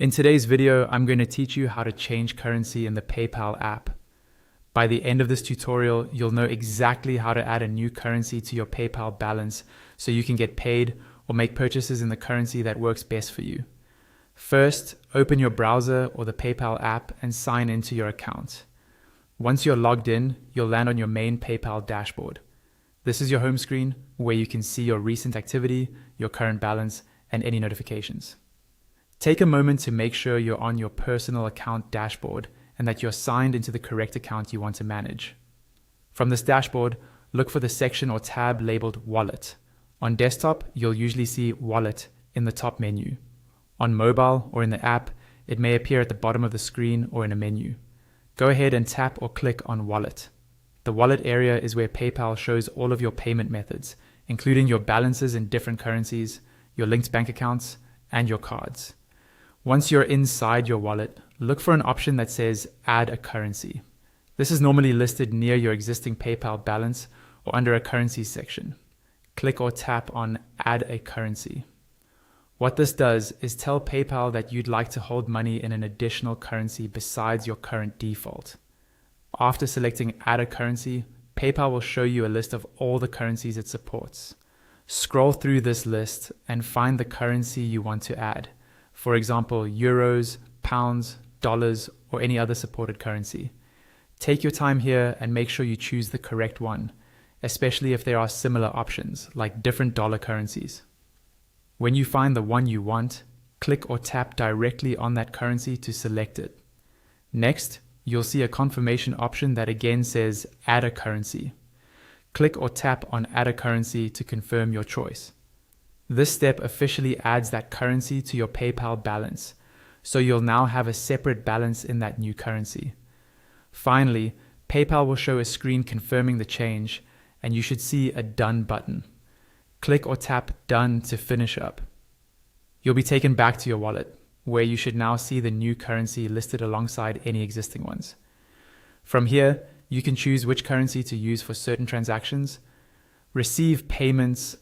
In today's video, I'm going to teach you how to change currency in the PayPal app. By the end of this tutorial, you'll know exactly how to add a new currency to your PayPal balance so you can get paid or make purchases in the currency that works best for you. First, open your browser or the PayPal app and sign into your account. Once you're logged in, you'll land on your main PayPal dashboard. This is your home screen where you can see your recent activity, your current balance, and any notifications. Take a moment to make sure you're on your personal account dashboard and that you're signed into the correct account you want to manage. From this dashboard, look for the section or tab labeled Wallet. On desktop, you'll usually see Wallet in the top menu. On mobile or in the app, it may appear at the bottom of the screen or in a menu. Go ahead and tap or click on Wallet. The Wallet area is where PayPal shows all of your payment methods, including your balances in different currencies, your linked bank accounts, and your cards. Once you're inside your wallet, look for an option that says Add a Currency. This is normally listed near your existing PayPal balance or under a currencies section. Click or tap on Add a Currency. What this does is tell PayPal that you'd like to hold money in an additional currency besides your current default. After selecting Add a Currency, PayPal will show you a list of all the currencies it supports. Scroll through this list and find the currency you want to add. For example, euros, pounds, dollars, or any other supported currency. Take your time here and make sure you choose the correct one, especially if there are similar options, like different dollar currencies. When you find the one you want, click or tap directly on that currency to select it. Next, you'll see a confirmation option that again says Add a Currency. Click or tap on Add a Currency to confirm your choice. This step officially adds that currency to your PayPal balance, so you'll now have a separate balance in that new currency. Finally, PayPal will show a screen confirming the change, and you should see a Done button. Click or tap Done to finish up. You'll be taken back to your wallet, where you should now see the new currency listed alongside any existing ones. From here, you can choose which currency to use for certain transactions, receive payments,